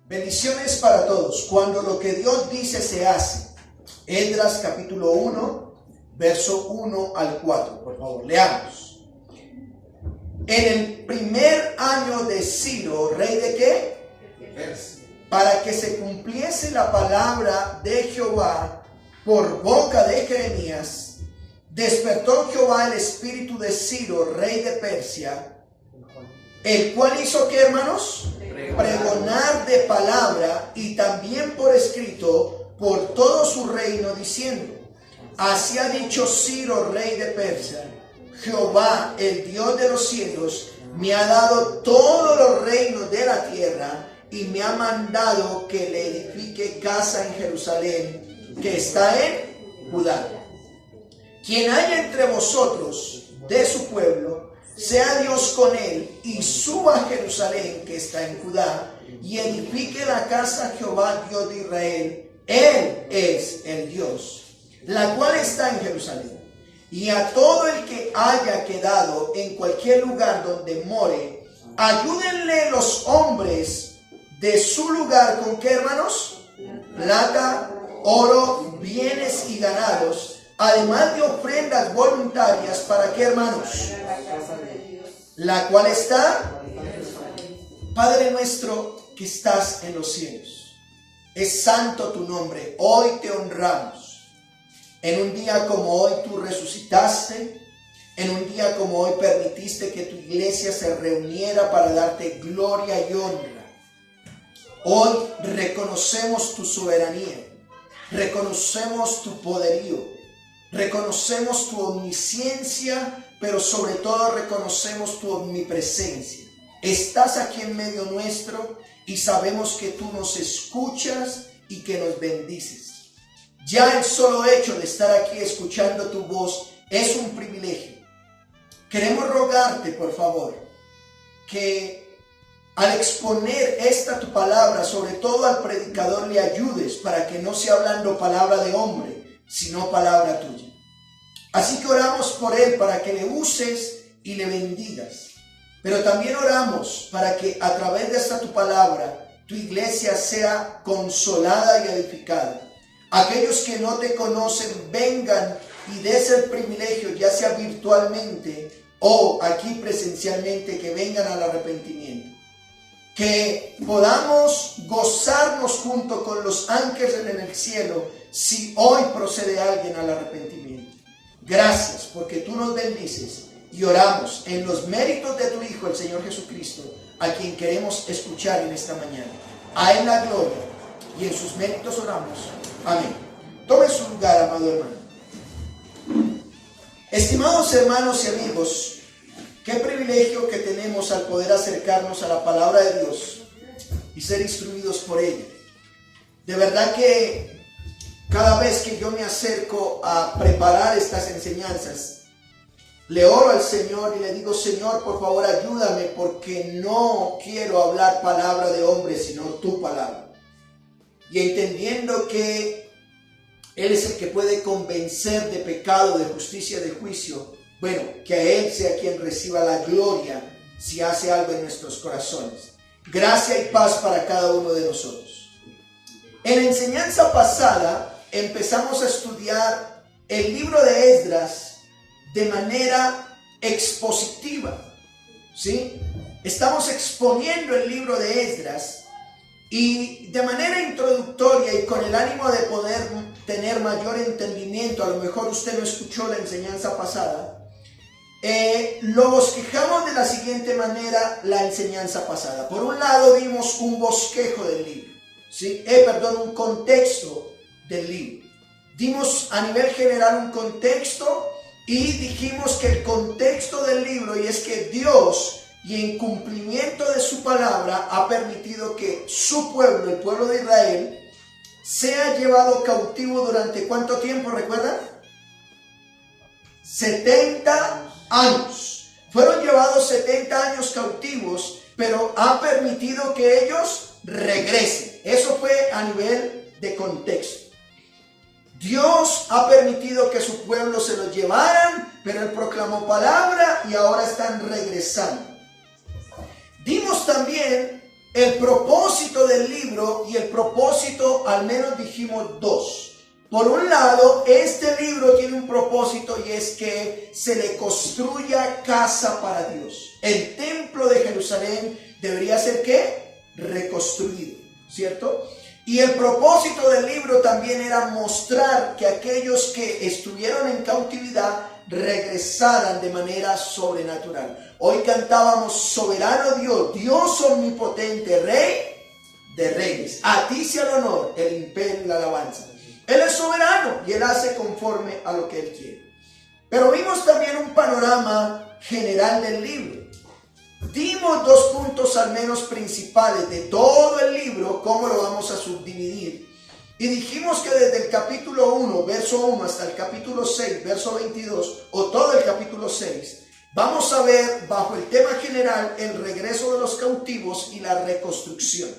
Bendiciones para todos. Cuando lo que Dios dice se hace. Esdras capítulo 1, verso 1 al 4. Por favor, leamos. En el primer año de Ciro, rey de ¿qué? Para que se cumpliese la palabra de Jehová por boca de Jeremías, despertó Jehová el espíritu de Ciro, rey de Persia, el cual hizo ¿qué, hermanos? Pregonar de palabra y también por escrito por todo su reino, diciendo: así ha dicho Ciro, rey de Persia: Jehová, el Dios de los cielos, me ha dado todos los reinos de la tierra y me ha mandado que le edifique casa en Jerusalén, que está en Judá. Quien haya entre vosotros de su pueblo, sea Dios con él, y suba a Jerusalén, que está en Judá, y edifique la casa a Jehová, Dios de Israel. Él es el Dios, la cual está en Jerusalén. Y a todo el que haya quedado en cualquier lugar donde more, ayúdenle los hombres de su lugar, ¿con qué, hermanos? Plata, oro, bienes y ganados, además de ofrendas voluntarias, ¿para qué, hermanos? La cual está, Padre nuestro que estás en los cielos, es santo tu nombre. Hoy te honramos. En un día como hoy tú resucitaste. En un día como hoy permitiste que tu iglesia se reuniera para darte gloria y honra. Hoy reconocemos tu soberanía, reconocemos tu poderío, reconocemos tu omnisciencia, pero sobre todo reconocemos tu omnipresencia. Estás aquí en medio nuestro y sabemos que tú nos escuchas y que nos bendices. Ya el solo hecho de estar aquí escuchando tu voz es un privilegio. Queremos rogarte, por favor, que al exponer esta tu palabra, sobre todo al predicador, le ayudes para que no sea hablando palabra de hombre, sino palabra tuya. Así que oramos por él para que le uses y le bendigas. Pero también oramos para que a través de esta tu palabra, tu iglesia sea consolada y edificada. Aquellos que no te conocen vengan y des el privilegio, ya sea virtualmente o aquí presencialmente, que vengan al arrepentimiento. Que podamos gozarnos junto con los ángeles en el cielo si hoy procede alguien al arrepentimiento. Gracias porque tú nos bendices y oramos en los méritos de tu Hijo, el Señor Jesucristo, a quien queremos escuchar en esta mañana. A Él la gloria y en sus méritos oramos. Amén. Tome su lugar, amado hermano. Estimados hermanos y amigos, qué privilegio que tenemos al poder acercarnos a la palabra de Dios y ser instruidos por ella. De verdad que cada vez que yo me acerco a preparar estas enseñanzas, le oro al Señor y le digo: Señor, por favor ayúdame, porque no quiero hablar palabra de hombre, sino tu palabra. Y entendiendo que Él es el que puede convencer de pecado, de justicia, de juicio, bueno, que a Él sea quien reciba la gloria si hace algo en nuestros corazones. Gracia y paz para cada uno de nosotros. En la enseñanza pasada empezamos a estudiar el libro de Esdras de manera expositiva, ¿sí? Estamos exponiendo el libro de Esdras y de manera introductoria y con el ánimo de poder tener mayor entendimiento. A lo mejor usted no escuchó la enseñanza pasada. Lo bosquejamos de la siguiente manera la enseñanza pasada. Por un lado vimos un bosquejo del libro, ¿sí? Un contexto del libro. Dimos a nivel general un contexto y dijimos que el contexto del libro, y es que Dios, y en cumplimiento de su palabra, ha permitido que su pueblo, el pueblo de Israel, sea llevado cautivo durante ¿cuánto tiempo? ¿Recuerdan? 70 años. Fueron llevados 70 años cautivos, pero ha permitido que ellos regresen. Eso fue a nivel de contexto. Dios ha permitido que su pueblo se los llevaran, pero Él proclamó palabra y ahora están regresando. Dimos también el propósito del libro libro y el propósito, al menos dijimos dos. Por un lado, este libro tiene un propósito y es que se le construya casa para Dios. El templo de Jerusalén debería ser ¿qué? Reconstruido, ¿cierto? Y el propósito del libro también era mostrar que aquellos que estuvieron en cautividad regresaran de manera sobrenatural. Hoy cantábamos: soberano Dios, Dios omnipotente, Rey de reyes. A ti sea el honor, el imperio y la alabanza. Él es soberano y Él hace conforme a lo que Él quiere. Pero vimos también un panorama general del libro. Dimos dos puntos al menos principales de todo el libro, cómo lo vamos a subdividir. Y dijimos que desde el capítulo 1, verso 1 hasta el capítulo 6, verso 22, o todo el capítulo 6, vamos a ver bajo el tema general el regreso de los cautivos y la reconstrucción.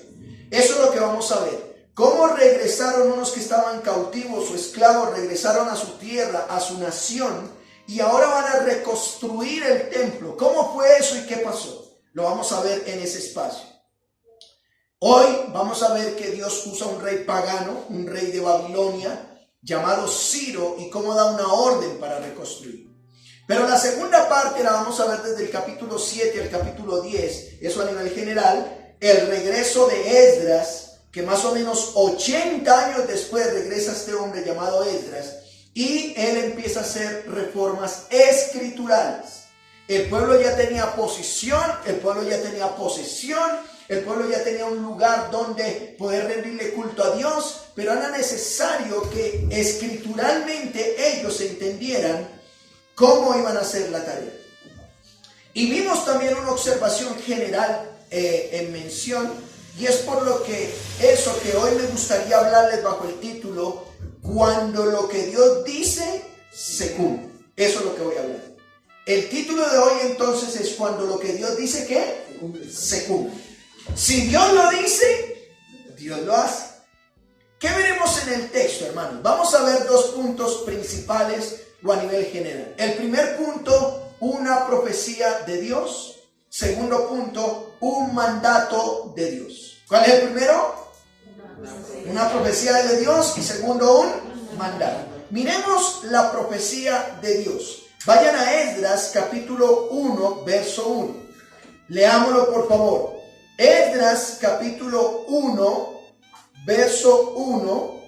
Eso es lo que vamos a ver. Cómo regresaron unos que estaban cautivos o esclavos, regresaron a su tierra, a su nación, y ahora van a reconstruir el templo. ¿Cómo fue eso y qué pasó? Lo vamos a ver en ese espacio. Hoy vamos a ver que Dios usa un rey pagano, un rey de Babilonia, llamado Ciro, y cómo da una orden para reconstruir. Pero la segunda parte la vamos a ver desde el capítulo 7 al capítulo 10, eso a nivel general, el regreso de Esdras, que más o menos 80 años después regresa este hombre llamado Esdras, y él empieza a hacer reformas escriturales. El pueblo ya tenía posición, el pueblo ya tenía posesión, el pueblo ya tenía un lugar donde poder rendirle culto a Dios, pero era necesario que escrituralmente ellos entendieran cómo iban a hacer la tarea. Y vimos también una observación general en mención, y es por lo que eso que hoy me gustaría hablarles bajo el título: cuando lo que Dios dice se cumple. Eso es lo que voy a hablar. El título de hoy entonces es: cuando lo que Dios dice ¿qué? Se cumple. Si Dios lo dice, Dios lo hace. ¿Qué veremos en el texto, hermanos? Vamos a ver dos puntos principales o a nivel general. El primer punto, una profecía de Dios. Segundo punto, un mandato de Dios. ¿Cuál es el primero? Una profecía de Dios. Y segundo, un mandato. Miremos la profecía de Dios. Vayan a Esdras capítulo 1, verso 1. Leámoslo por favor. Esdras capítulo 1, verso 1,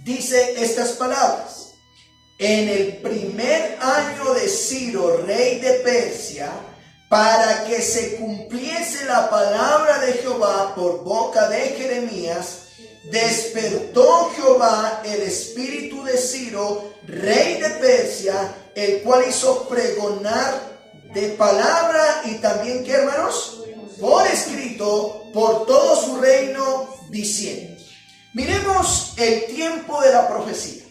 dice estas palabras: en el primer año de Ciro, rey de Persia, para que se cumpliese la palabra de Jehová por boca de Jeremías, despertó Jehová el espíritu de Ciro, rey de Persia, el cual hizo pregonar de palabra y también, ¿qué, hermanos? Por escrito, por todo su reino, diciendo. Miremos el tiempo de la profecía.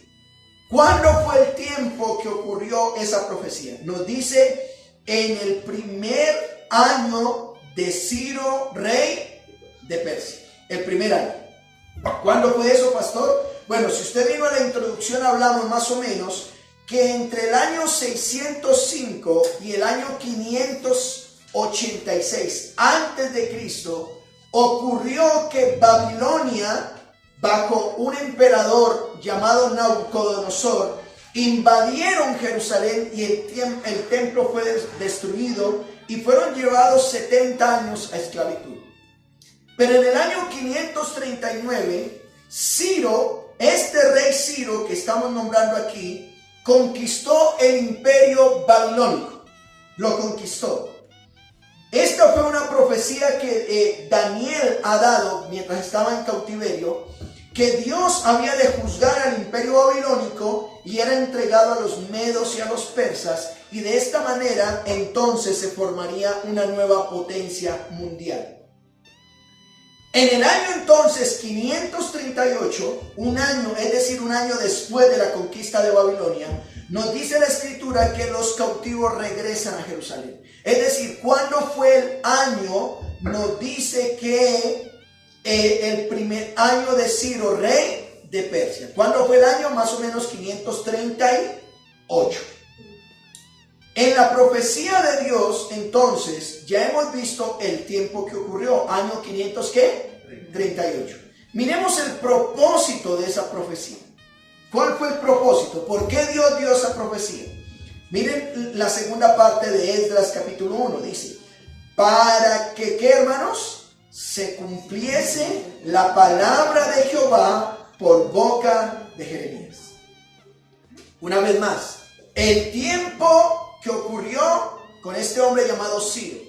¿Cuándo fue el tiempo que ocurrió esa profecía? Nos dice: en el primer año de Ciro, rey de Persia. El primer año. ¿Cuándo fue eso, pastor? Bueno, si usted vino a la introducción, hablamos más o menos que entre el año 605 y el año 586 antes de Cristo ocurrió que Babilonia, bajo un emperador llamado Nabucodonosor, invadieron Jerusalén y el templo fue destruido y fueron llevados 70 años a esclavitud. Pero en el año 539, Ciro, este rey Ciro que estamos nombrando aquí, conquistó el imperio babilónico. Lo conquistó. Esta fue una profecía que Daniel ha dado mientras estaba en cautiverio, que Dios había de juzgar al imperio babilónico y era entregado a los medos y a los persas, y de esta manera entonces se formaría una nueva potencia mundial. En el año entonces 538, un año, es decir, un año después de la conquista de Babilonia, nos dice la escritura que los cautivos regresan a Jerusalén. Es decir, ¿cuándo fue el año? Nos dice que el primer año de Ciro, rey de Persia. ¿Cuándo fue el año? Más o menos 538. En la profecía de Dios, entonces, ya hemos visto el tiempo que ocurrió. Año 500, ¿qué? 38. Miremos el propósito de esa profecía. ¿Cuál fue el propósito? ¿Por qué Dios dio esa profecía? Miren la segunda parte de Esdras capítulo 1. Dice, para que, ¿qué, hermanos? Se cumpliese la palabra de Jehová por boca de Jeremías. Una vez más, el tiempo que ocurrió con este hombre llamado Ciro.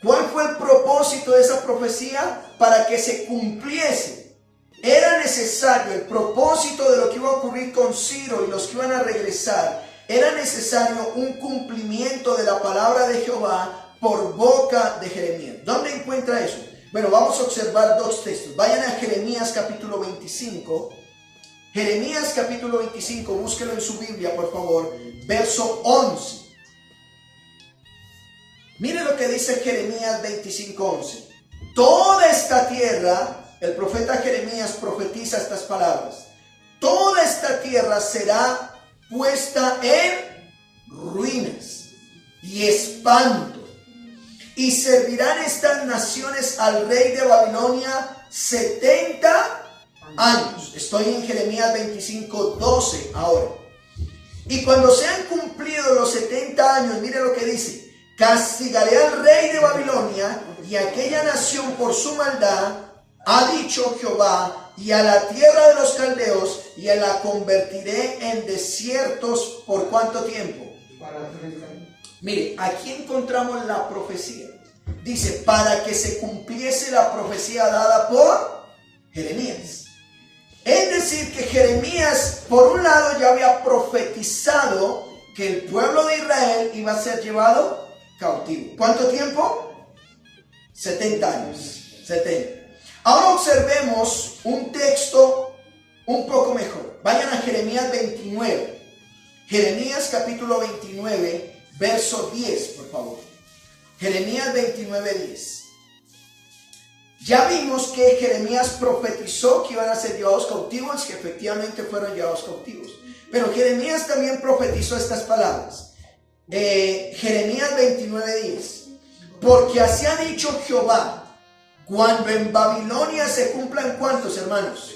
¿Cuál fue el propósito de esa profecía? Para que se cumpliese. Era necesario, el propósito de lo que iba a ocurrir con Ciro y los que iban a regresar, era necesario un cumplimiento de la palabra de Jehová por boca de Jeremías. ¿Dónde encuentra eso? Bueno, vamos a observar dos textos. Vayan a Jeremías capítulo 25. Jeremías capítulo 25, búsquelo en su Biblia, por favor. Verso 11. Mire lo que dice Jeremías 25:11. Toda esta tierra, el profeta Jeremías profetiza estas palabras. Toda esta tierra será puesta en ruinas y espanto. Y servirán estas naciones al rey de Babilonia 70 años. Estoy en Jeremías 25:12 ahora. Y cuando sean cumplidos los 70 años, mire lo que dice. Castigaré al rey de Babilonia y a aquella nación por su maldad, ha dicho Jehová, y a la tierra de los caldeos, y la convertiré en desiertos. ¿Por cuánto tiempo? Para 30 años. Mire, aquí encontramos la profecía. Dice, para que se cumpliese la profecía dada por Jeremías. Es decir, que Jeremías, por un lado, ya había profetizado que el pueblo de Israel iba a ser llevado cautivo. ¿Cuánto tiempo? 70 años. 70. Ahora observemos un texto un poco mejor. Vayan a Jeremías 29. Jeremías capítulo 29, verso 10, por favor. Jeremías 29:10. Ya vimos que Jeremías profetizó que iban a ser llevados cautivos, que efectivamente fueron llevados cautivos. Pero Jeremías también profetizó estas palabras. Jeremías 29:10. Porque así ha dicho Jehová, cuando en Babilonia se cumplan, ¿cuántos, hermanos?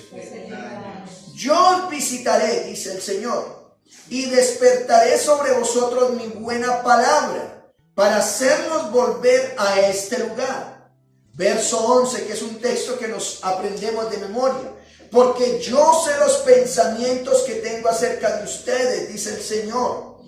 Yo os visitaré, dice el Señor, y despertaré sobre vosotros mi buena palabra, para hacerlos volver a este lugar. Verso 11, que es un texto que nos aprendemos de memoria. Porque yo sé los pensamientos que tengo acerca de ustedes, dice el Señor.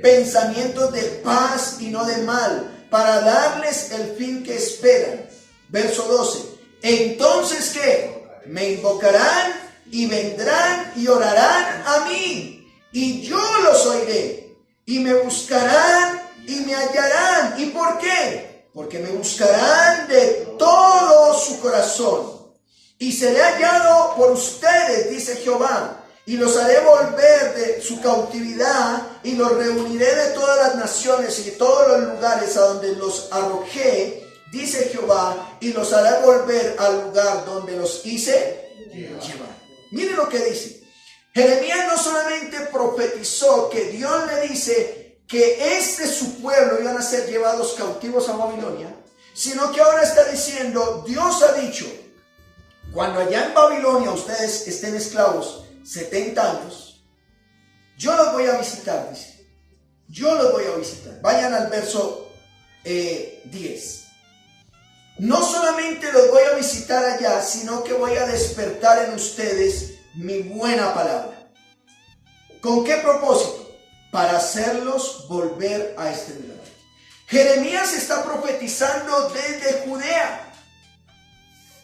Pensamientos de paz y no de mal, para darles el fin que esperan. Verso 12. Entonces, ¿qué? Me invocarán y vendrán y orarán a mí, y yo los oiré. Y me buscarán y me hallarán. ¿Y por qué? Porque me buscarán de todo su corazón. Y seré hallado por ustedes, dice Jehová. Y los haré volver de su cautividad, y los reuniré de todas las naciones y de todos los lugares a donde los arrojé, dice Jehová, y los haré volver al lugar donde los hice llevar. Miren lo que dice. Jeremías no solamente profetizó que Dios le dice que su pueblo iban a ser llevados cautivos a Babilonia, sino que ahora está diciendo, Dios ha dicho, cuando allá en Babilonia ustedes estén esclavos 70 años, yo los voy a visitar, dice. Yo los voy a visitar. Vayan al verso 10. No solamente los voy a visitar allá, sino que voy a despertar en ustedes mi buena palabra. ¿Con qué propósito? Para hacerlos volver a este lugar. Jeremías está profetizando desde Judea,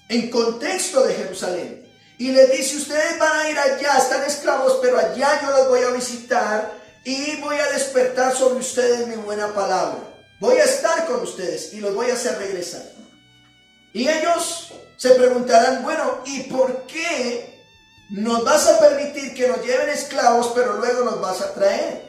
en contexto de Jerusalén. Y les dice, ustedes van a ir allá, están esclavos, pero allá yo los voy a visitar y voy a despertar sobre ustedes mi buena palabra. Voy a estar con ustedes y los voy a hacer regresar. Y ellos se preguntarán, bueno, ¿y por qué nos vas a permitir que nos lleven esclavos, pero luego nos vas a traer?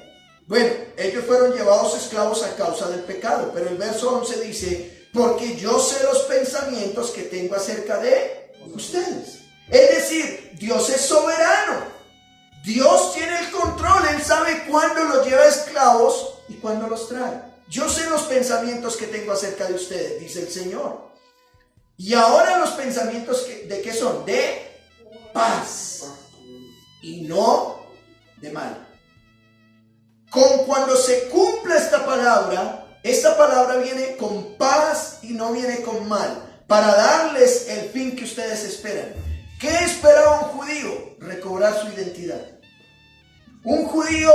Bueno, ellos fueron llevados esclavos a causa del pecado, pero el verso 11 dice, porque yo sé los pensamientos que tengo acerca de ustedes. Es decir, Dios es soberano. Dios tiene el control. Él sabe cuándo los lleva esclavos y cuándo los trae. Yo sé los pensamientos que tengo acerca de ustedes, dice el Señor. Y ahora los pensamientos ¿de qué son? De paz y no de mal. Cuando se cumple esta palabra viene con paz y no viene con mal, para darles el fin que ustedes esperan. ¿Qué esperaba un judío? Recobrar su identidad. Un judío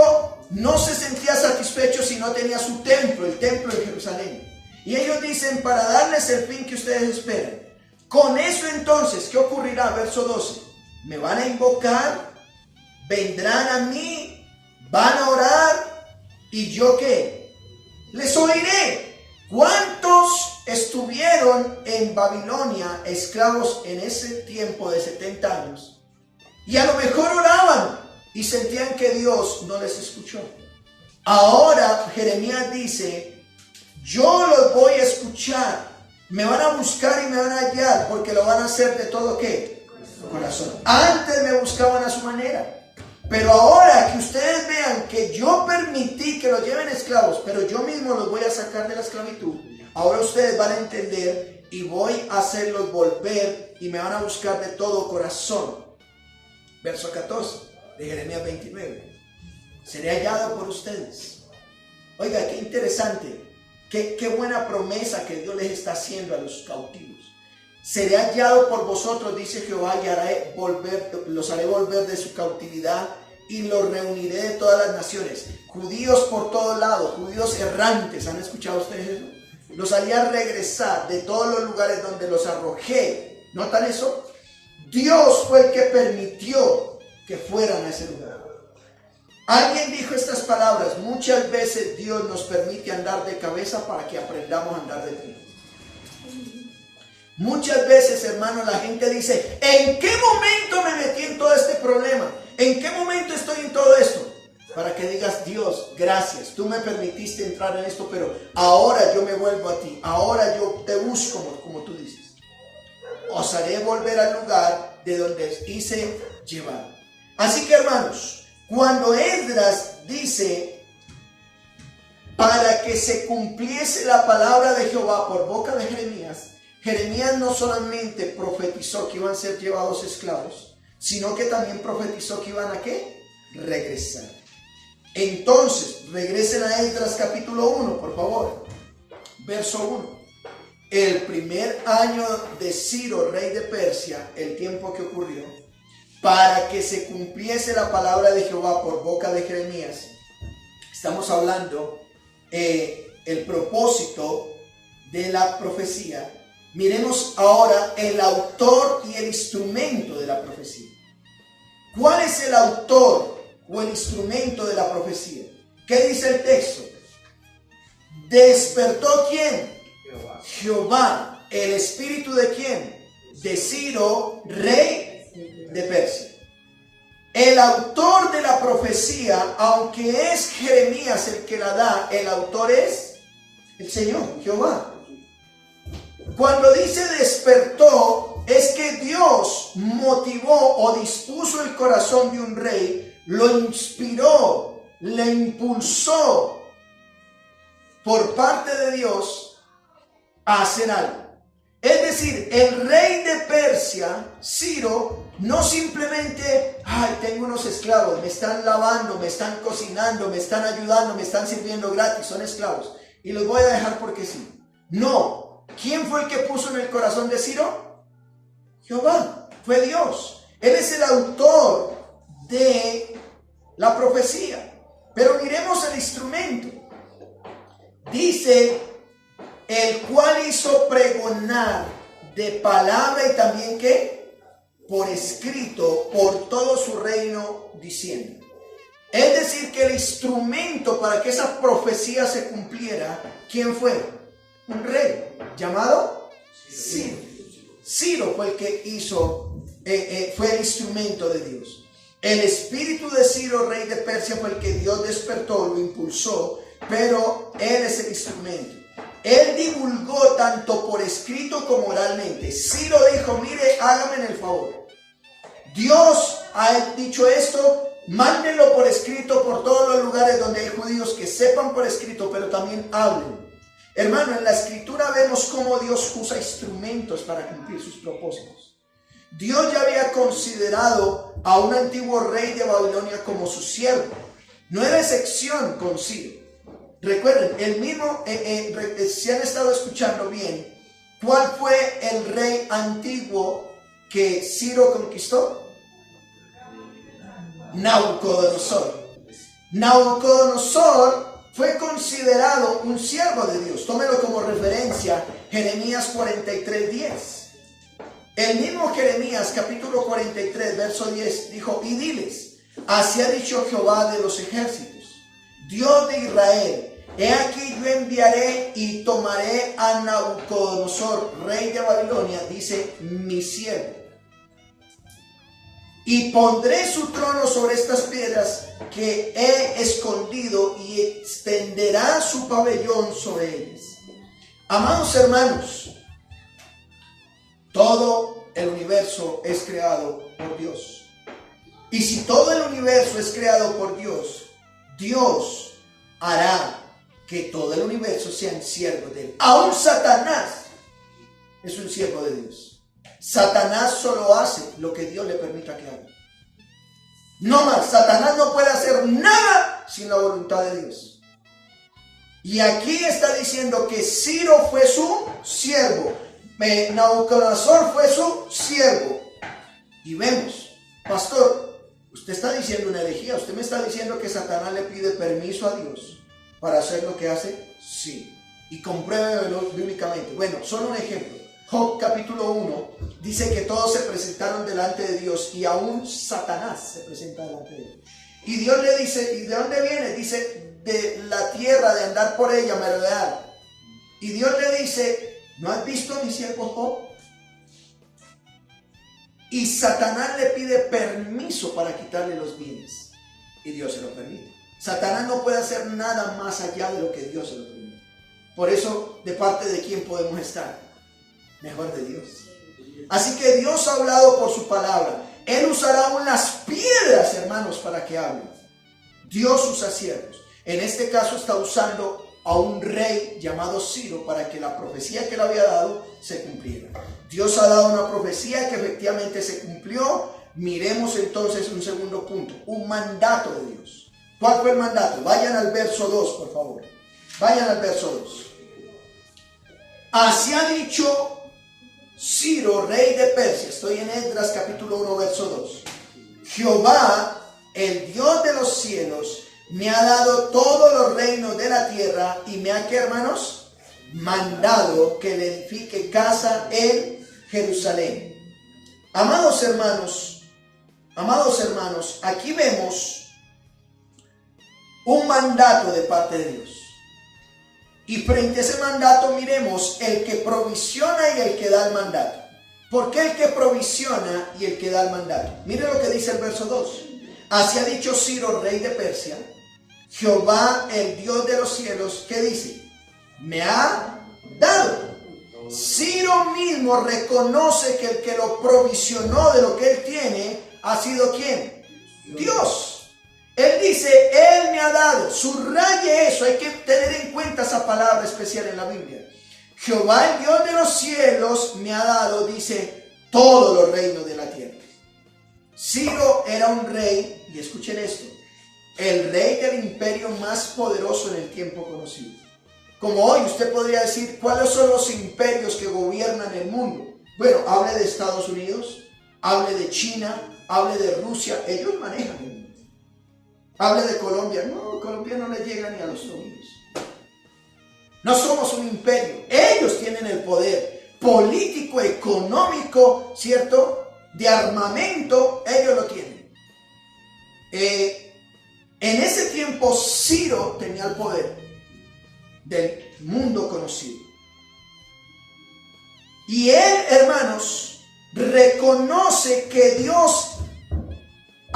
no se sentía satisfecho si no tenía su templo, el templo de Jerusalén. Y ellos dicen, para darles el fin que ustedes esperan. Con eso entonces, ¿qué ocurrirá? Verso 12. Me van a invocar, vendrán a mí, van a orar, ¿y yo qué? Les oiré. ¿Cuántos estuvieron en Babilonia esclavos en ese tiempo de 70 años? Y a lo mejor oraban y sentían que Dios no les escuchó. Ahora Jeremías dice, yo los voy a escuchar, me van a buscar y me van a hallar, porque lo van a hacer de todo ¿qué? Corazón. Antes me buscaban a su manera, pero ahora que ustedes vean que yo permití que los lleven esclavos, pero yo mismo los voy a sacar de la esclavitud, ahora ustedes van a entender y voy a hacerlos volver y me van a buscar de todo corazón. Verso 14 de Jeremías 29. Seré hallado por ustedes. Oiga, qué interesante. Qué buena promesa que Dios les está haciendo a los cautivos. Seré hallado por vosotros, dice Jehová, y los haré volver de su cautividad y los reuniré de todas las naciones. Judíos por todos lados, judíos errantes, ¿han escuchado ustedes eso? Los haría regresar de todos los lugares donde los arrojé. ¿Notan eso? Dios fue el que permitió que fueran a ese lugar. Alguien dijo estas palabras: muchas veces Dios nos permite andar de cabeza para que aprendamos a andar de frente. Muchas veces, hermano, la gente dice: ¿en qué momento me metí en todo este problema? ¿En qué momento estoy en todo esto? Para que digas: Dios, gracias, tú me permitiste entrar en esto, pero ahora yo me vuelvo a ti, ahora yo te busco como tú dices. Os haré volver al lugar de donde os hice llevar. Así que, hermanos, cuando Esdras dice para que se cumpliese la palabra de Jehová por boca de Jeremías, Jeremías no solamente profetizó que iban a ser llevados esclavos, sino que también profetizó que iban a ¿qué? Regresar. Entonces, regresen a Esdras capítulo 1, por favor. Verso 1. El primer año de Ciro, rey de Persia, el tiempo que ocurrió, para que se cumpliese la palabra de Jehová por boca de Jeremías. Estamos hablando el propósito de la profecía. Miremos ahora el autor y el instrumento de la profecía. ¿Cuál es el autor o el instrumento de la profecía? ¿Qué dice el texto? ¿Despertó quién? Jehová. ¿El espíritu de quién? De Ciro, rey de Persia. El autor de la profecía, aunque es Jeremías el que la da, el autor es el Señor, Jehová. Cuando dice despertó, es que Dios motivó o dispuso el corazón de un rey, lo inspiró, le impulsó por parte de Dios a hacer algo. Es decir, el rey de Persia, Ciro, no simplemente, tengo unos esclavos, me están lavando, me están cocinando, me están ayudando, me están sirviendo gratis, son esclavos, y los voy a dejar porque sí. No. ¿Quién fue el que puso en el corazón de Ciro? Jehová, fue Dios. Él es el autor de la profecía. Pero miremos el instrumento. Dice, el cual hizo pregonar de palabra y también ¿qué? Por escrito, por todo su reino, diciendo. Es decir, que el instrumento para que esa profecía se cumpliera, ¿quién fue? Un rey llamado Ciro. Ciro fue el que hizo, fue el instrumento de Dios. El espíritu de Ciro, rey de Persia, fue el que Dios despertó, lo impulsó, pero él es el instrumento. Él divulgó tanto por escrito como oralmente. Ciro dijo: mire, hágame el favor. Dios ha dicho esto, mándenlo por escrito por todos los lugares donde hay judíos, que sepan por escrito, pero también hablen. Hermano, en la escritura vemos cómo Dios usa instrumentos para cumplir sus propósitos. Dios ya había considerado a un antiguo rey de Babilonia como su siervo. No era excepción con Ciro. Recuerden, el mismo, si han estado escuchando bien, ¿cuál fue el rey antiguo que Ciro conquistó? Nabucodonosor. Nabucodonosor fue considerado un siervo de Dios. Tómelo como referencia, Jeremías 43:10. El mismo Jeremías, capítulo 43, verso 10, dijo: y diles, así ha dicho Jehová de los ejércitos, Dios de Israel, he aquí yo enviaré y tomaré a Nabucodonosor, rey de Babilonia, dice, mi siervo, y pondré su trono sobre estas piedras que he escondido, y extenderá su pabellón sobre ellas. Amados hermanos, todo el universo es creado por Dios. Y si todo el universo es creado por Dios, Dios hará que todo el universo sean siervos de Él. Aún Satanás es un siervo de Dios. Satanás solo hace lo que Dios le permita que haga. No más, Satanás no puede hacer nada sin la voluntad de Dios. Y aquí está diciendo que Ciro fue su siervo, Nabucodonosor fue su siervo. Y vemos, pastor, usted está diciendo una herejía. Usted me está diciendo que Satanás le pide permiso a Dios para hacer lo que hace. Sí, y compruébelo bíblicamente. Bueno, solo un ejemplo. Job capítulo 1 dice que todos se presentaron delante de Dios, y aún Satanás se presenta delante de Dios. Y Dios le dice, ¿y de dónde viene? Dice, de la tierra, de andar por ella, merodear. Y Dios le dice, ¿no has visto a mi siervo Job? Y Satanás le pide permiso para quitarle los bienes, y Dios se lo permite. Satanás no puede hacer nada más allá de lo que Dios se lo permite. Por eso, ¿de parte de quién podemos estar? Mejor de Dios. Así que Dios ha hablado por su palabra. Él usará aún las piedras, hermanos, para que hablen. Dios usa siervos. En este caso está usando a un rey llamado Ciro para que la profecía que le había dado se cumpliera. Dios ha dado una profecía que efectivamente se cumplió. Miremos entonces un segundo punto, un mandato de Dios. ¿Cuál fue el mandato? Vayan al verso 2, por favor. Vayan al verso 2. Así ha dicho Ciro, rey de Persia. Estoy en Esdras capítulo 1, verso 2. Jehová, el Dios de los cielos, me ha dado todos los reinos de la tierra, y me ha, ¿qué, hermanos? Mandado que le edifique casa en Jerusalén. Amados hermanos, aquí vemos un mandato de parte de Dios. Y frente a ese mandato miremos el que provisiona y el que da el mandato. ¿Por qué el que provisiona y el que da el mandato? Mire lo que dice el verso 2. Así ha dicho Ciro, rey de Persia, Jehová, el Dios de los cielos, ¿qué dice? Me ha dado. Ciro mismo reconoce que el que lo provisionó de lo que él tiene ha sido ¿quién? Dios. Él dice, Él me ha dado. Subraye eso, hay que tener en cuenta esa palabra especial en la Biblia. Jehová, el Dios de los cielos, me ha dado, dice, todos los reinos de la tierra. Ciro era un rey, y escuchen esto, el rey del imperio más poderoso en el tiempo conocido. Como hoy usted podría decir, ¿cuáles son los imperios que gobiernan el mundo? Bueno, hable de Estados Unidos, hable de China, hable de Rusia, ellos manejan el mundo. Hable de Colombia. No, Colombia no le llega ni a los tobillos. No somos un imperio. Ellos tienen el poder político, económico, ¿cierto? De armamento, ellos lo tienen. En ese tiempo Ciro tenía el poder del mundo conocido. Y él, hermanos, reconoce que Dios,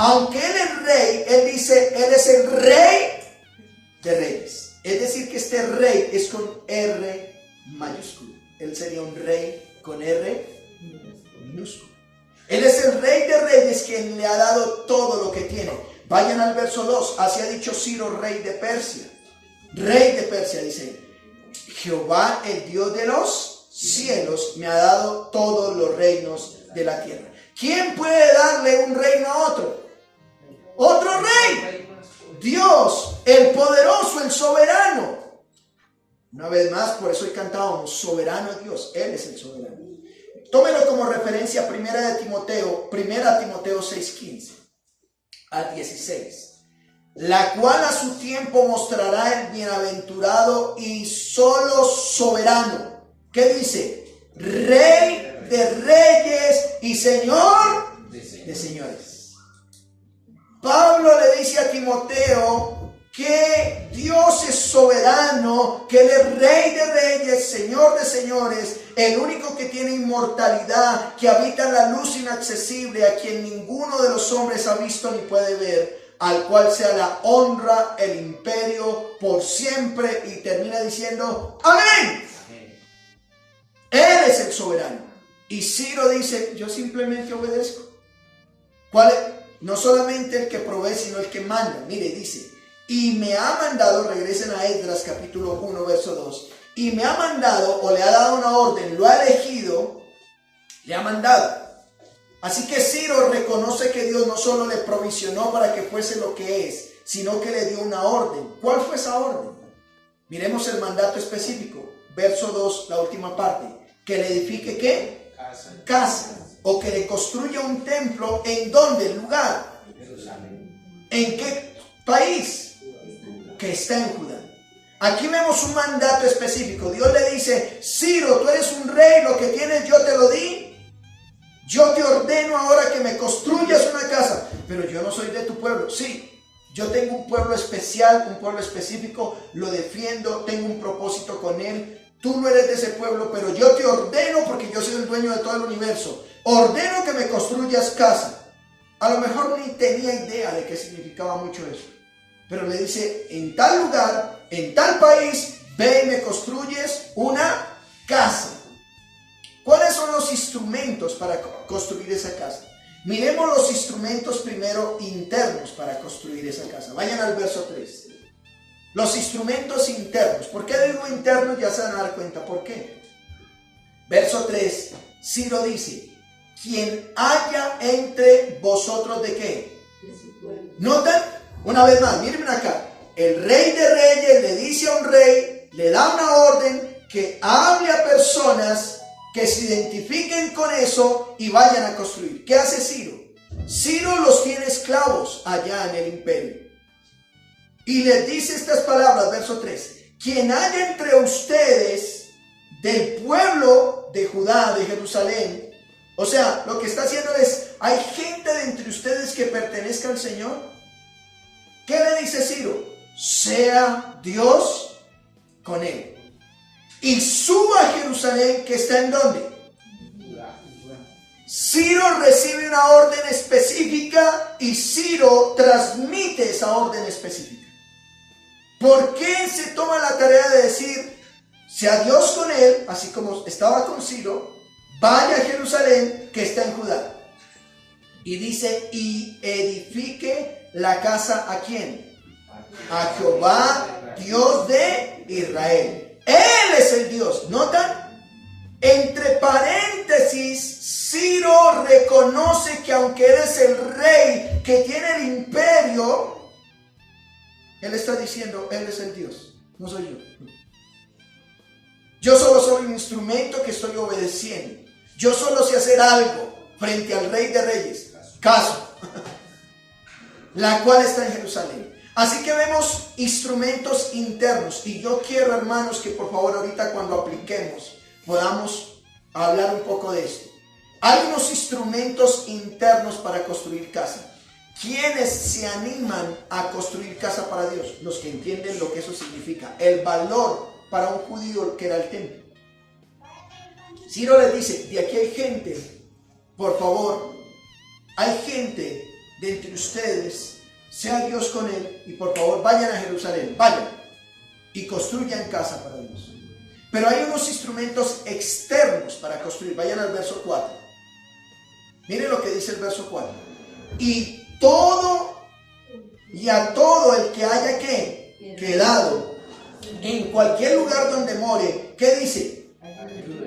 aunque Él es rey, Él dice, Él es el rey de reyes. Es decir, que este rey es con R mayúscula. Él sería un rey con R minúscula. Él es el rey de reyes, quien le ha dado todo lo que tiene. Vayan al verso 2. Así ha dicho Ciro, rey de Persia. Rey de Persia, dice. Jehová, el Dios de los cielos, me ha dado todos los reinos de la tierra. ¿Quién puede darle un reino a otro? Otro rey. Dios, el poderoso, el soberano. Una vez más, por eso hoy cantábamos, soberano es Dios, Él es el soberano. Tómelo como referencia primera Timoteo 6:15 al 16. La cual a su tiempo mostrará el bienaventurado y solo soberano. ¿Qué dice? Rey de reyes y Señor de señores. Pablo le dice a Timoteo que Dios es soberano, que Él es Rey de reyes, Señor de señores, el único que tiene inmortalidad, que habita en la luz inaccesible, a quien ninguno de los hombres ha visto ni puede ver, al cual sea la honra, el imperio por siempre, y termina diciendo amén. Él es el soberano. Y Ciro dice, yo simplemente obedezco. ¿Cuál es? No solamente el que provee, sino el que manda. Mire, dice, y me ha mandado, regresen a Esdras capítulo 1 verso 2, y me ha mandado, o le ha dado una orden, lo ha elegido, le ha mandado. Así que Ciro reconoce que Dios no solo le provisionó para que fuese lo que es, sino que le dio una orden. ¿Cuál fue esa orden? Miremos el mandato específico. Verso 2, la última parte. Que le edifique ¿qué? Casa. O que le construya un templo. ¿En dónde? ¿Lugar? ¿En qué país? Que está en Judá. Aquí vemos un mandato específico. Dios le dice, Ciro, tú eres un rey, lo que tienes yo te lo di. Yo te ordeno ahora que me construyas una casa, pero yo no soy de tu pueblo. Sí, yo tengo un pueblo especial, un pueblo específico, lo defiendo, tengo un propósito con él. Tú no eres de ese pueblo, pero yo te ordeno, porque yo soy el dueño de todo el universo, ordeno que me construyas casa. A lo mejor ni tenía idea de qué significaba mucho eso, pero le dice, en tal lugar, en tal país, ve y me construyes una casa. ¿Cuáles son los instrumentos para construir esa casa? Miremos los instrumentos primero internos para construir esa casa. Vayan al verso 3. Los instrumentos internos. ¿Por qué digo internos? Ya se van a dar cuenta por qué. Verso 3. Ciro dice, quien haya entre vosotros de qué. ¿Notan? Una vez más, miren acá. El rey de reyes le dice a un rey, le da una orden que hable a personas que se identifiquen con eso y vayan a construir. ¿Qué hace Ciro? Ciro los tiene esclavos allá en el imperio. Y les dice estas palabras, verso 3. Quien haya entre ustedes del pueblo de Judá, de Jerusalén. O sea, lo que está haciendo es, hay gente de entre ustedes que pertenezca al Señor. ¿Qué le dice Ciro? Sea Dios con él. Y suba a Jerusalén, que está en ¿dónde? Ciro recibe una orden específica y Ciro transmite esa orden específica. ¿Por qué se toma la tarea de decir, sea Dios con él, así como estaba con Ciro, vaya a Jerusalén, que está en Judá? Y dice, y edifique la casa ¿a quién? A Jehová, Dios de Israel. Él es el Dios. ¿Notan? Entre paréntesis, Ciro reconoce que aunque él es el rey que tiene el imperio, él está diciendo, él es el Dios, no soy yo. Yo solo soy un instrumento que estoy obedeciendo. Yo solo sé hacer algo frente al Rey de Reyes. Caso. La cual está en Jerusalén. Así que vemos instrumentos internos. Y yo quiero, hermanos, que por favor ahorita cuando apliquemos podamos hablar un poco de esto. Hay unos instrumentos internos para construir casa. ¿Quiénes se animan a construir casa para Dios? Los que entienden lo que eso significa. El valor para un judío que era el templo. Ciro les dice, de aquí hay gente, por favor, hay gente de entre ustedes, sea Dios con él, y por favor vayan a Jerusalén, vayan y construyan casa para Dios. Pero hay unos instrumentos externos para construir. Vayan al verso 4. Miren lo que dice el verso 4. Y a todo el que haya ¿qué? Quedado En cualquier lugar donde more, ¿qué dice?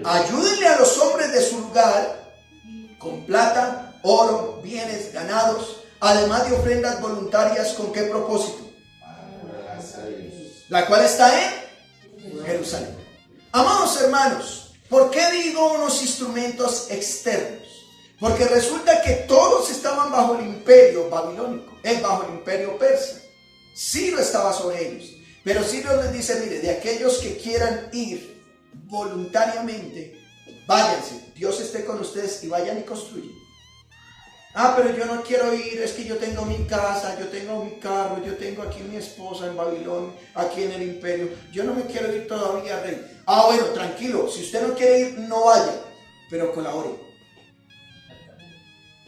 Ayúdenle a los hombres de su lugar con plata, oro, bienes, ganados, además de ofrendas voluntarias. ¿Con qué propósito? La cual está en Jerusalén. Amados hermanos, ¿por qué digo unos instrumentos externos? Porque resulta que todos estaban bajo el imperio babilónico, bajo el imperio persa. Ciro estaba sobre ellos, pero Ciro les dice, mire, de aquellos que quieran ir voluntariamente, váyanse, Dios esté con ustedes y vayan y construyen. Ah, pero yo no quiero ir, es que yo tengo mi casa, yo tengo mi carro, yo tengo aquí mi esposa en Babilonia, aquí en el imperio, yo no me quiero ir todavía, rey. Ah, bueno, tranquilo, si usted no quiere ir, no vaya, pero colabore.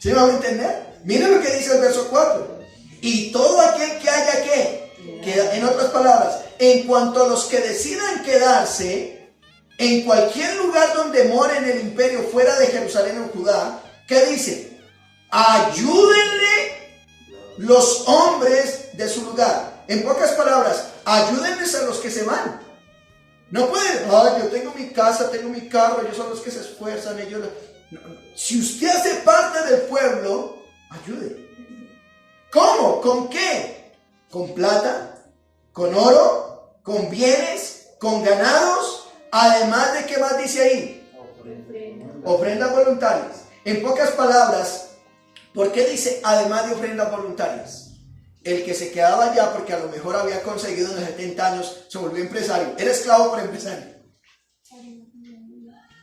¿Sí me van a entender? Miren lo que dice el verso 4. Y todo aquel que haya en otras palabras, en cuanto a los que decidan quedarse en cualquier lugar donde moren el imperio fuera de Jerusalén o Judá, ¿qué dice? Ayúdenle los hombres de su lugar. En pocas palabras, ayúdenles a los que se van. No pueden, yo tengo mi casa, tengo mi carro, ellos son los que se esfuerzan, ellos... No. Si usted hace parte del pueblo, ayude. ¿Cómo? ¿Con qué? Con plata, con oro, con bienes, con ganados, además de, ¿qué más dice ahí? Ofrendas voluntarias. En pocas palabras, ¿por qué dice además de ofrendas voluntarias? El que se quedaba allá porque a lo mejor había conseguido en los 70 años, se volvió empresario. Era esclavo por empresario.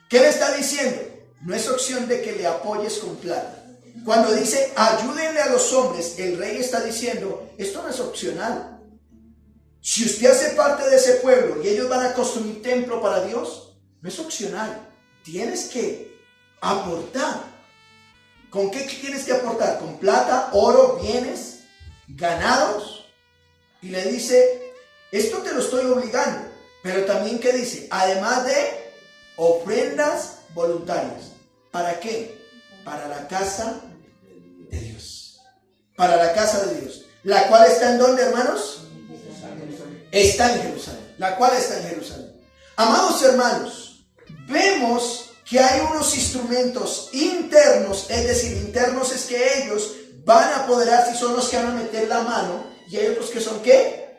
¿Qué le está diciendo? No es opción de que le apoyes con plata. Cuando dice ayúdenle a los hombres, el rey está diciendo, esto no es opcional. Si usted hace parte de ese pueblo y ellos van a construir templo para Dios, no es opcional. Tienes que aportar. ¿Con qué tienes que aportar? Con plata, oro, bienes, ganados. Y le dice, esto te lo estoy obligando. Pero también, ¿qué dice? Además de ofrendas voluntarias. ¿Para qué? Para la casa de Dios. Para la casa de Dios. ¿La cual está en dónde, hermanos? Está en Jerusalén. La cual está en Jerusalén. Amados hermanos, vemos que hay unos instrumentos internos, es decir, internos es que ellos van a apoderarse y son los que van a meter la mano, y hay otros que son, ¿qué?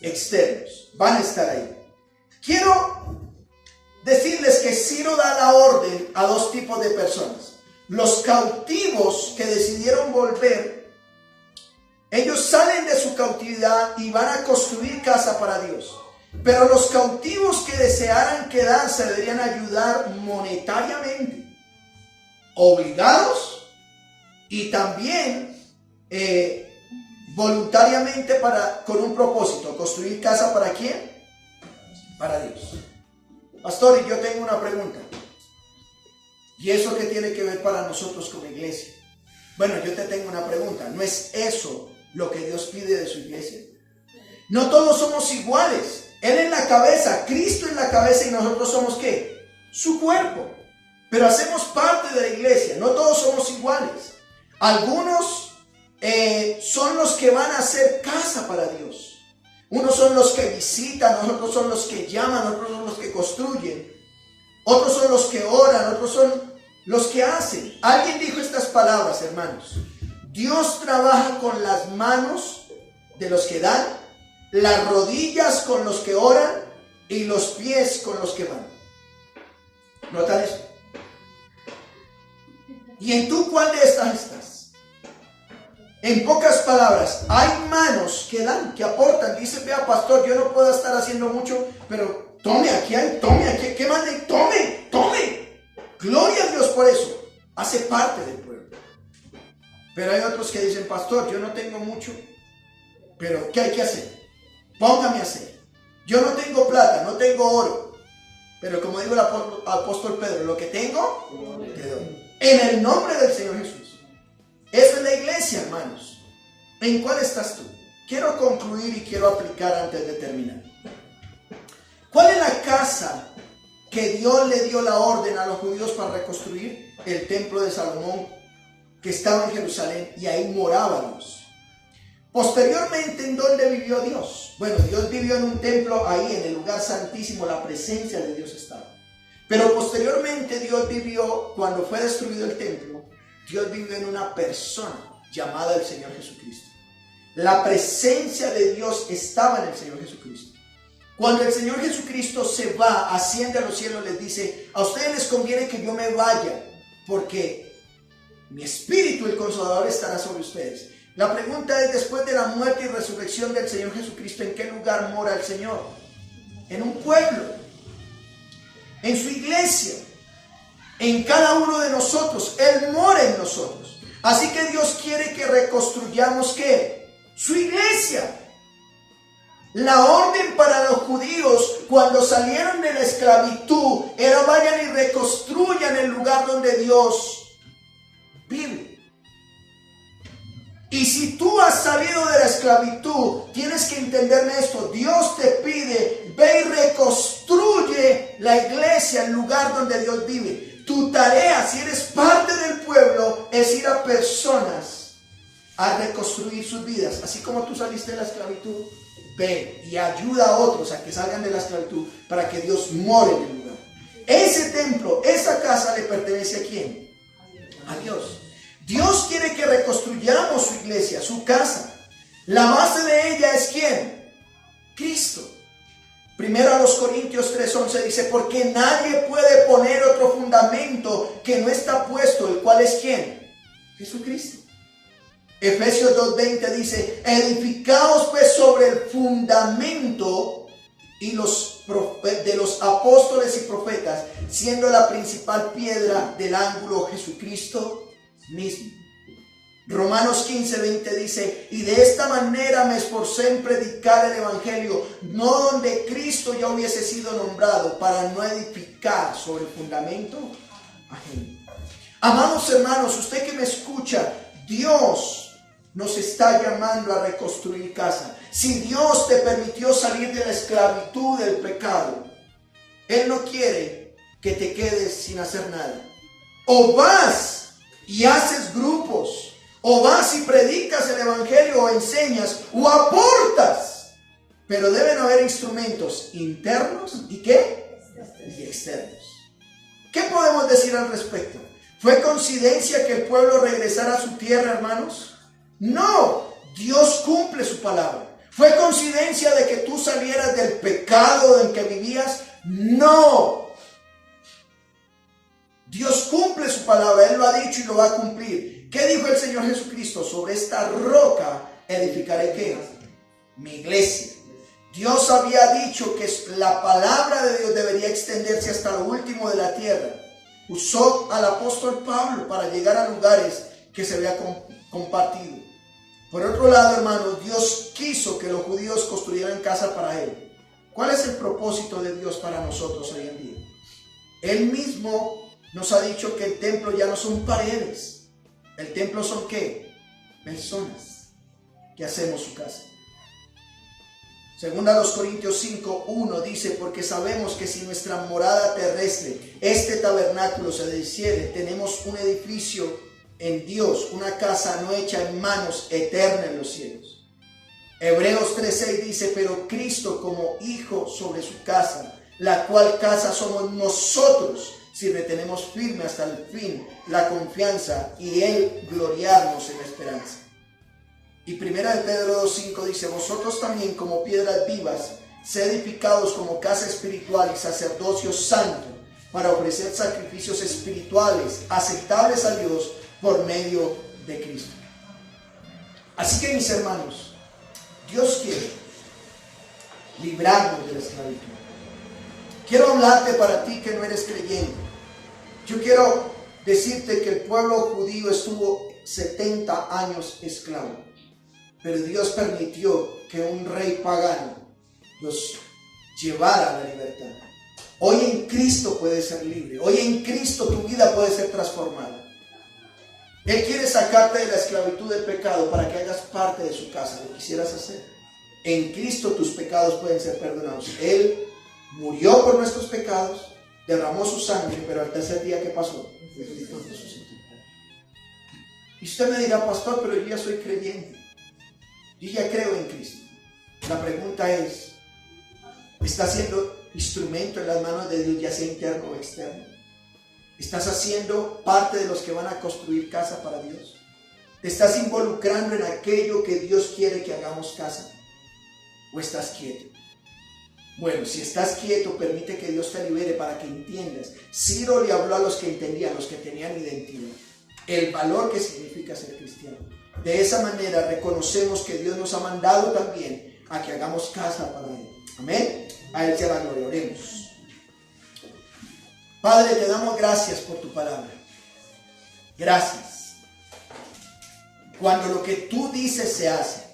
Externos, van a estar ahí. Quiero decirles que Ciro da la orden a dos tipos de personas. Los cautivos que decidieron volver, ellos salen de su cautividad y van a construir casa para Dios. Pero los cautivos que desearan quedarse deberían ayudar monetariamente, obligados y también voluntariamente con un propósito. ¿Construir casa para quién? Para Dios. Pastor, y yo tengo una pregunta. ¿Y eso qué tiene que ver para nosotros como iglesia? Bueno, yo te tengo una pregunta. ¿No es eso lo que Dios pide de su iglesia? No todos somos iguales. Él en la cabeza, Cristo en la cabeza, y nosotros somos ¿qué? Su cuerpo. Pero hacemos parte de la iglesia. No todos somos iguales. Algunos son los que van a hacer casa para Dios. Unos son los que visitan, otros son los que llaman, otros son los que construyen, otros son los que oran, otros son los que hacen. Alguien dijo estas palabras, hermanos. Dios trabaja con las manos de los que dan, las rodillas con los que oran y los pies con los que van. ¿Notan eso? ¿Y en tú cuál de estas estás? En pocas palabras, hay manos que dan, que aportan. Dice, vea pastor, yo no puedo estar haciendo mucho, pero tome, aquí hay, tome, aquí, ¿qué más de? Tome, tome. Gloria a Dios por eso. Hace parte del pueblo. Pero hay otros que dicen, pastor, yo no tengo mucho, pero ¿qué hay que hacer? Póngame a hacer. Yo no tengo plata, no tengo oro, pero como dijo el apóstol Pedro, lo que tengo, te doy. En el nombre del Señor Jesús. Esa es la iglesia, hermanos. ¿En cuál estás tú? Quiero concluir y quiero aplicar antes de terminar. ¿Cuál es la casa que Dios le dio la orden a los judíos para reconstruir? El templo de Salomón, que estaba en Jerusalén, y ahí moraba Dios. Posteriormente, ¿en dónde vivió Dios? Bueno, Dios vivió en un templo ahí, en el lugar santísimo, la presencia de Dios estaba. Pero posteriormente Dios vivió, cuando fue destruido el templo, Dios vivió en una persona llamada el Señor Jesucristo. La presencia de Dios estaba en el Señor Jesucristo. Cuando el Señor Jesucristo se va, asciende a los cielos, les dice: a ustedes les conviene que yo me vaya, porque mi Espíritu, el Consolador, estará sobre ustedes. La pregunta es, después de la muerte y resurrección del Señor Jesucristo, ¿en qué lugar mora el Señor? En un pueblo, en su iglesia, en cada uno de nosotros. Él mora en nosotros. Así que Dios quiere que reconstruyamos, ¿qué? Su iglesia. La orden para los judíos cuando salieron de la esclavitud era: vayan y reconstruyan el lugar donde Dios vive. Y si tú has salido de la esclavitud, tienes que entenderme esto: Dios te pide, ve y reconstruye la iglesia, el lugar donde Dios vive. Tu tarea, si eres parte del pueblo, es ir a personas a reconstruir sus vidas. Así como tú saliste de la esclavitud, ve y ayuda a otros a que salgan de la esclavitud para que Dios more en el lugar. Ese templo, esa casa, le pertenece ¿a quién? A Dios. Dios quiere que reconstruyamos su iglesia, su casa. La base de ella es ¿quién? Cristo. Primero a los Corintios 3:11 dice: porque nadie puede poner otro fundamento que no está puesto, el cual es ¿quién? Jesucristo. Efesios 2:20 dice: edificaos pues sobre el fundamento de los apóstoles y profetas, siendo la principal piedra del ángulo Jesucristo mismo. Romanos 15:20 dice: y de esta manera me esforcé en predicar el evangelio, no donde Cristo ya hubiese sido nombrado, para no edificar sobre fundamento ajeno. Amados hermanos, usted que me escucha, Dios nos está llamando a reconstruir casa. Si Dios te permitió salir de la esclavitud del pecado, Él no quiere que te quedes sin hacer nada. O vas y haces grupos, o vas y predicas el evangelio, o enseñas, o aportas. Pero deben haber instrumentos internos y ¿qué? Y externos. ¿Qué podemos decir al respecto? ¿Fue coincidencia que el pueblo regresara a su tierra, hermanos? No, Dios cumple su palabra. ¿Fue coincidencia de que tú salieras del pecado en que vivías? No. Dios cumple su palabra, Él lo ha dicho y lo va a cumplir. ¿Qué dijo el Señor Jesucristo? Sobre esta roca edificaré ¿qué? Mi iglesia. Dios había dicho que la palabra de Dios debería extenderse hasta lo último de la tierra. Usó al apóstol Pablo para llegar a lugares que se había compartido. Por otro lado, hermanos, Dios quiso que los judíos construyeran casa para Él. ¿Cuál es el propósito de Dios para nosotros hoy en día? Él mismo nos ha dicho que el templo ya no son paredes. El templo son ¿qué? Personas que hacemos su casa. Segunda a los Corintios 5:1 dice: porque sabemos que si nuestra morada terrestre, este tabernáculo, se deshiciere, tenemos un edificio en Dios, una casa no hecha en manos, eterna en los cielos. Hebreos 3:6 dice: pero Cristo como hijo sobre su casa, la cual casa somos nosotros, si retenemos firme hasta el fin la confianza y Él gloriarnos en la esperanza. Y primera de Pedro 2:5 dice: vosotros también como piedras vivas, sed edificados como casa espiritual y sacerdocio santo, para ofrecer sacrificios espirituales aceptables a Dios por medio de Cristo. Así que, mis hermanos, Dios quiere librarnos de la esclavitud. Quiero hablarte para ti que no eres creyente. Yo quiero decirte que el pueblo judío estuvo 70 años esclavo, pero Dios permitió que un rey pagano los llevara a la libertad. Hoy en Cristo puedes ser libre. Hoy en Cristo tu vida puede ser transformada. Él quiere sacarte de la esclavitud del pecado para que hagas parte de su casa. ¿Lo quisieras hacer? En Cristo tus pecados pueden ser perdonados. Él murió por nuestros pecados, derramó su sangre, pero al tercer día, ¿qué pasó? Y usted me dirá: pastor, pero yo ya soy creyente. Yo ya creo en Cristo. La pregunta es, ¿estás siendo instrumento en las manos de Dios, ya sea interno o externo? ¿Estás haciendo parte de los que van a construir casa para Dios? ¿Te estás involucrando en aquello que Dios quiere que hagamos casa? ¿O estás quieto? Bueno, si estás quieto, permite que Dios te libere para que entiendas. Ciro le habló a los que entendían, los que tenían identidad, el valor que significa ser cristiano. De esa manera reconocemos que Dios nos ha mandado también a que hagamos casa para Él. Amén. A Él sea la gloria. Oremos. Padre, te damos gracias por tu palabra. Gracias. Cuando lo que tú dices se hace.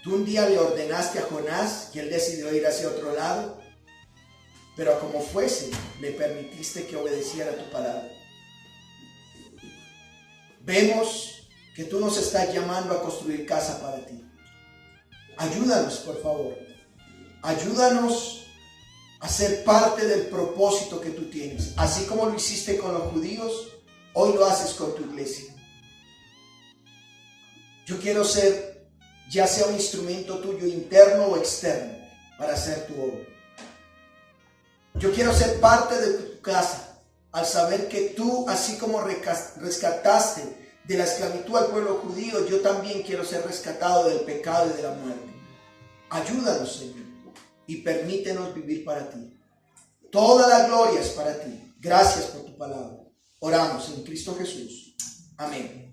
Tú un día le ordenaste a Jonás y él decidió ir hacia otro lado, pero como fuese, le permitiste que obedeciera tu palabra. Vemos que tú nos estás llamando a construir casa para ti. Ayúdanos, por favor. Ayúdanos a ser parte del propósito que tú tienes. Así como lo hiciste con los judíos, hoy lo haces con tu iglesia. Yo quiero ser, ya sea un instrumento tuyo interno o externo, para hacer tu obra. Yo quiero ser parte de tu casa, al saber que tú, así como rescataste de la esclavitud al pueblo judío, yo también quiero ser rescatado del pecado y de la muerte. Ayúdanos, Señor, y permítenos vivir para ti. Toda la gloria es para ti. Gracias por tu palabra. Oramos en Cristo Jesús. Amén.